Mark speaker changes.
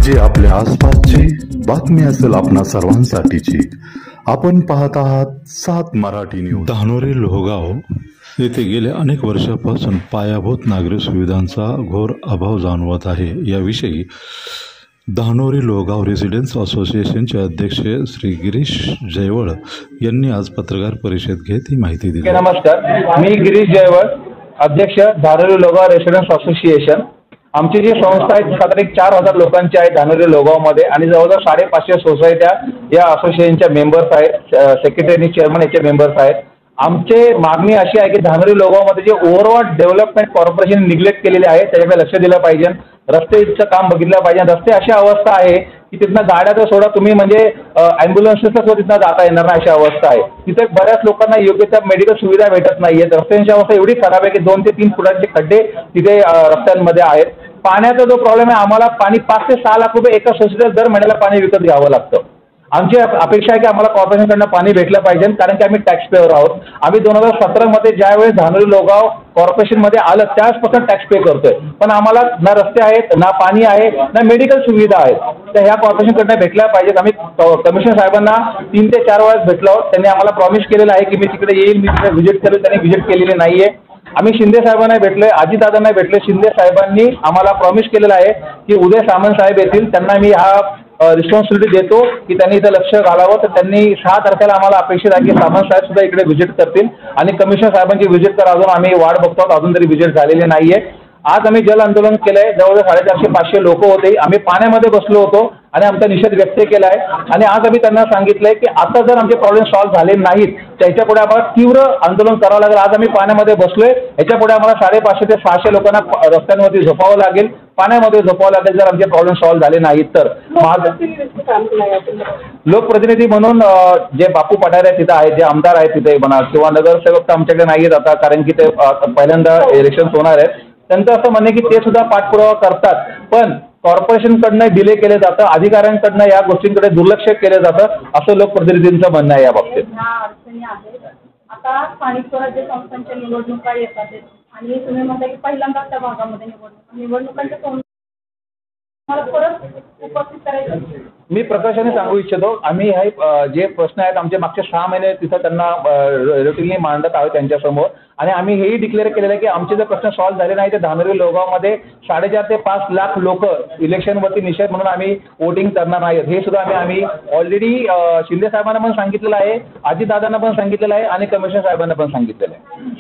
Speaker 1: जी आपल्या आसपासची बातमी असेल आपणा सर्वांसाठीची। आपण पाहत आहात 7 मराठी न्यूज। धानोरी लोहगाव येथे गेल्या अनेक वर्षापासून पायाभूत नागरी सुविधांचा घोर अभाव जाणवत आहे। याविषयी धानोरी लोहगाव रेसिडेंट्स असोसिएशनचे अध्यक्ष श्री गिरीश जयवळ यांनी आज पत्रकार परिषद घेत ही माहिती दिली।
Speaker 2: नमस्कार, मी गिरीश जयवळ, अध्यक्ष धानोरी लोहगाव रेसिडेंट्स असोसिएशन। आमची जी संस्था आहे साधारण 4000 लोकांची आहे धानोरी लोहगावमध्ये आणि जवळजवळ 550 सोसायट्या या असोसिएशनच्या मेंबर्स आहेत, सेक्रेटरी आणि चेअरमन याचे मेंबर्स आहेत। आमची मागणी अशी आहे की धानोरी लोहगावमध्ये जे ओव्हरऑल डेव्हलपमेंट कॉर्पोरेशन निग्लेक्ट केलेले आहे त्याच्याकडे लक्ष दिलं पाहिजे। रस्त्याचं काम बघितलं पाहिजे। रस्ते अशी अवस्था आहे की तिथनं गाड्या तर सोडा तुम्ही, म्हणजे ॲम्ब्युलन्सला सुद्धा तिथनं जाता येणार नाही अशी अवस्था आहे। तिथे बऱ्याच लोकांना योग्य त्या मेडिकल सुविधा भेटत नाहीयेत। रस्त्यांची अवस्था एवढी खराब आहे की 2 ते 3 फुटांचे खड्डे तिथे रस्त्यांमध्ये आहेत। पाण्याचा जो प्रॉब्लेम आहे, आम्हाला पाणी 5 ते 6 लाख रुपये एका सोसायटीला दर महिन्याला पाणी विकत घ्यावं लागतं। आमची अपेक्षा आहे की आम्हाला कॉर्पोरेशनकडनं पाणी भेटलं पाहिजे, कारण की आम्ही टॅक्स पेअर आहोत। आम्ही 2017 मध्ये ज्यावेळेस धानोरी लोहगाव कॉर्पोरेशनमध्ये आलं त्यावेळेसपासून टॅक्स पे करतोय, पण आम्हाला ना रस्ते आहेत, ना पाणी आहे, ना मेडिकल सुविधा आहेत। तर ह्या कॉर्पोरेशनकडनं भेटल्या पाहिजेत। आम्ही कमिशनर साहेबांना 3 ते 4 वेळेस भेटलो आहोत। त्यांनी आम्हाला प्रॉमिस केलेलं आहे की मी तिकडे येईल, मी तिकडे व्हिजिट करेल। त्यांनी व्हिजिट केलेली नाहीये। आम्ही शिंदे साहेबांना भेटलोय, अजितदादांना भेटले। शिंदे साहेबांनी आम्हाला प्रॉमिस केलेलं आहे की उदय सामंत साहेब येतील, त्यांना मी हा रिस्पॉन्सिबिलिटी देतो की त्यांनी इथं लक्ष घालावं। तर त्यांनी 6 तारखेला आम्हाला अपेक्षित आहे की सामंत साहेब सुद्धा इकडे व्हिजिट करतील आणि कमिशनर साहेबांची व्हिजिट तर अजून आम्ही वाट बघतो, अजून तरी व्हिजिट झालेली नाहीये। आज आम्ही जल आंदोलन केलंय, जवळजवळ 450-500 लोक होते। आम्ही पाण्यामध्ये बसलो होतो आणि आमचा निषेध व्यक्त केला आहे आणि आज आम्ही त्यांना सांगितलंय की आता जर आमचे प्रॉब्लेम सॉल्व्ह झाले नाहीत त्याच्या पुढे आम्हाला तीव्र आंदोलन करावं लागेल। आज आम्ही पाण्यामध्ये बसलोय, याच्या पुढे आम्हाला 550 ते 600 लोकांना रस्त्यांवरती झोपावं लागेल, पाण्यामध्ये झोपावं लागेल जर आमचे प्रॉब्लेम सॉल्व्ह झाले नाहीत तर। लोकप्रतिनिधी म्हणून जे बापू पठारे तिथे आहेत, जे आमदार आहेत तिथे म्हणा, किंवा नगरसेवक तर आमच्याकडे नाहीयेत आता, कारण की ते पहिल्यांदा इलेक्शन होणार आहेत। त्यांचं असं म्हणणं की ते सुद्धा पाठपुरावा करतात, पण कॉर्पोरेशनकडनं डिले केले जातं, अधिकाऱ्यांकडनं या गोष्टींकडे दुर्लक्ष केलं जातं, असं लोकप्रतिनिधींचं म्हणणं आहे या बाबतीत।
Speaker 3: आता स्थानिक स्वराज्य संस्थांच्या निवडणुका येतात आणि तुम्ही म्हणता की पहिल्यांदा त्या भागामध्ये निवडणुकांच्या उपस्थित करायचं।
Speaker 2: मी प्रकाशाने सांगू इच्छितो, आम्ही हे जे प्रश्न आहेत आमचे मागचे 6 महिने तिथं त्यांना रुटीनली मांडत आहोत त्यांच्यासमोर, आणि आम्ही हेही डिक्लेअर केलेलं आहे की आमचे जर प्रश्न सॉल्व्ह झाले नाही तर धानोरी लोहगावमध्ये 4.5 ते 5 लाख लोक इलेक्शनवरती निषेध म्हणून आम्ही वोटिंग करणार नाहीत। हे सुद्धा आम्ही ऑलरेडी शिंदे साहेबांना पण सांगितलेलं आहे, अजितदादांना पण सांगितलेलं आहे आणि कमिशनर साहेबांना पण सांगितलेलं आहे।